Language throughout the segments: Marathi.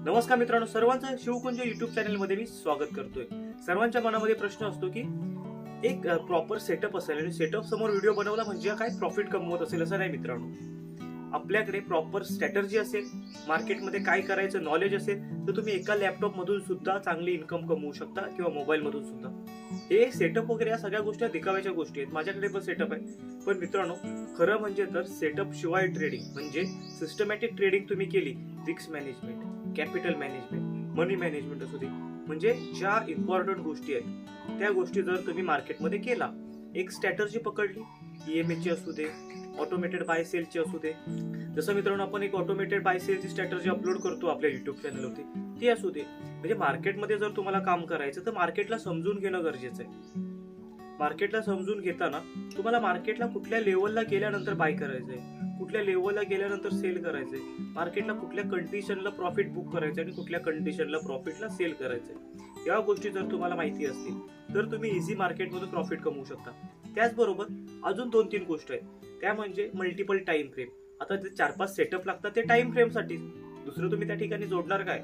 नमस्कार मित्रांनो, सर्वांचं शिवकुंज युट्यूब चॅनलमध्ये मी स्वागत करतोय। सर्वांच्या मनामध्ये प्रश्न असतो की एक प्रॉपर सेटअप असेल आणि सेटअप समोर व्हिडिओ बनवला म्हणजे काय प्रॉफिट कमवत असेल असं नाही मित्रांनो। आपल्याकडे प्रॉपर स्ट्रॅटर्जी असेल, मार्केटमध्ये काय करायचं नॉलेज असेल, तर तुम्ही एका लॅपटॉप मधून सुद्धा चांगली इन्कम कमवू शकता किंवा मोबाईल मधून सुद्धा। हे सेटअप वगैरे या सगळ्या गोष्टी दिखाव्याच्या गोष्टी आहेत। माझ्याकडे पण सेटअप आहे, पण मित्रांनो खरं म्हणजे तर सेटअप शिवाय ट्रेडिंग म्हणजे सिस्टमॅटिक ट्रेडिंग तुम्ही केली, रिस्क मॅनेजमेंट, कॅपिटल मॅनेजमेंट, मनी मॅनेजमेंट असू दे, म्हणजे ज्या इम्पॉर्टंट गोष्टी आहेत त्या गोष्टी जर तुम्ही मार्केटमध्ये केला, एक स्ट्रॅटर्जी पकडली, EMA ची असू दे, ऑटोमेटेड बाय सेलची असू दे, जसं मित्रांनो आपण एक ऑटोमेटेड बाय सेलची स्ट्रॅटर्जी अपलोड करतो आपल्या युट्यूब चॅनलवरती, ती असू दे, म्हणजे मार्केटमध्ये जर तुम्हाला काम करायचं तर मार्केटला समजून घेणं गरजेचं आहे। मार्केटला समजून घेताना तुम्हाला मार्केटला कुठल्या लेवलला गेल्यानंतर बाय करायचंय, कुठल्या लेवलला गेल्यानंतर सेल करायचंय, मार्केटला कुठल्या कंडिशनला प्रॉफिट बुक करायचंय आणि कुठल्या कंडिशनला प्रॉफिटला सेल करायचंय, या गोष्टी जर तुम्हाला माहिती असतील तर तुम्ही इझी मार्केटमधून प्रॉफिट कमवू शकता। त्याचबरोबर अजून 2-3 गोष्टी आहेत, त्या म्हणजे मल्टिपल टाइम फ्रेम। आता ते 4-5 सेटअप लागतात ते टाइम फ्रेम साठी, दुसरं तुम्ही त्या ठिकाणी जोडणार काय,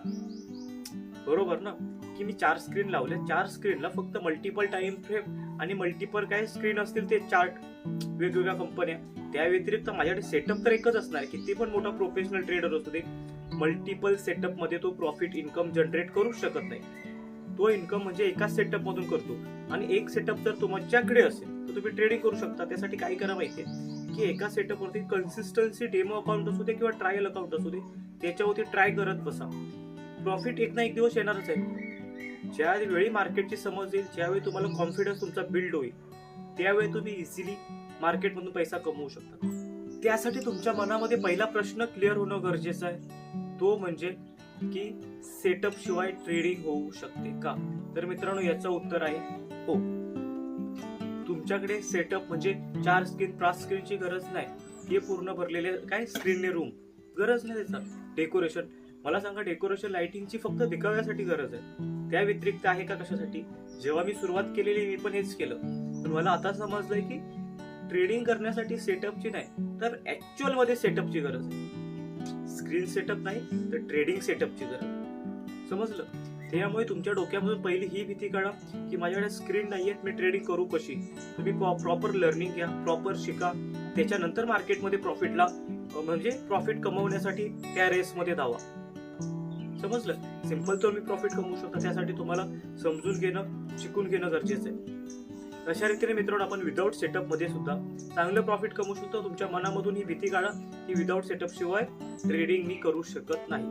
बरोबर ना? की मी 4 स्क्रीन लावले, 4 स्क्रीनला फक्त मल्टिपल टाइम फ्रेम आणि मल्टिपल काय स्क्रीन असतील ते चार्ट वेगवेगळ्या कंपन्या, त्या व्यतिरिक्त माझ्याकडे सेटअप तर एकच असणार आहे। किती पण मोठा प्रोफेशनल ट्रेडर असू दे, मल्टिपल सेटअप मध्ये तो प्रॉफिट इन्कम जनरेट करू शकत नाही। तो इन्कम म्हणजे एकाच सेटअप मधून करतो, आणि एक सेटअप जर तुमच्याकडे असेल तर तुम्ही ट्रेडिंग करू शकता। त्यासाठी काय करा माहितीये की एका सेटअप वरती कन्सिस्टन्सी डेमो अकाउंट असू दे किंवा ट्रायल अकाउंट असू दे, त्याच्यावरती ट्राय करत बसा। प्रॉफिट एक ना एक दिवस येणारच आहे। ज्यावेळी मार्केटची समज येईल, ज्यावेळी तुम्हाला कॉन्फिडन्स तुमचा बिल्ड होईल, त्यावेळी तुम्ही इझिली मार्केटमधून पैसा कमवू शकता। त्यासाठी तुमच्या मनामध्ये पहिला प्रश्न क्लिअर होणं गरजेचं आहे, तो म्हणजे की सेटअप शिवाय ट्रेडिंग होऊ शकते का? तर मित्रांनो याचं उत्तर आहे हो। तुमच्याकडे सेटअप म्हणजे 4 स्क्रीन 5 स्क्रीनची गरज नाही, हे पूर्ण भरलेले काय स्क्रीनने रूम गरज नाही त्याचा। डेकोरेशन, मला सांगा, डेकोरेशन लाइटिंगची फक्त दिखाव्यासाठी गरज आहे, त्या व्यतिरिक्त आहे का कशासाठी? जेव्हा मी सुरुवात केलेली मी पण हेच केलं, पण मला आता समजलंय की ट्रेडिंग करण्यासाठी सेटअपची नाही तर ऍक्च्युअल मध्ये सेटअपची गरज आहे। स्क्रीन सेटअप नाही तर ट्रेडिंग सेटअपची गरज, समजलं? त्यामुळे तुमच्या डोक्यामधून पहिली ही भीती काढा की माझ्याकडे स्क्रीन नाहीये, मी ट्रेडिंग करू कशी? तुम्ही प्रॉपर लर्निंग घ्या, प्रॉपर शिका, त्याच्यानंतर मार्केटमध्ये प्रॉफिटला म्हणजे प्रॉफिट कमवण्यासाठी त्या रेसमध्ये धावा। समजलं? सिंपल तुम्ही प्रॉफिट कमवू शकता, त्यासाठी तुम्हाला समजून घेणं, शिकून घेणं गरजेचं आहे। अशा रीतीने मित्रांनो आपण विदाउट सेटअप मध्ये सुद्धा चांगलं प्रॉफिट कमवू शकतो। तुमच्या मनामधून ही भीती काढा की विदाउट सेटअप शिवाय ट्रेडिंग मी करू शकत नाही।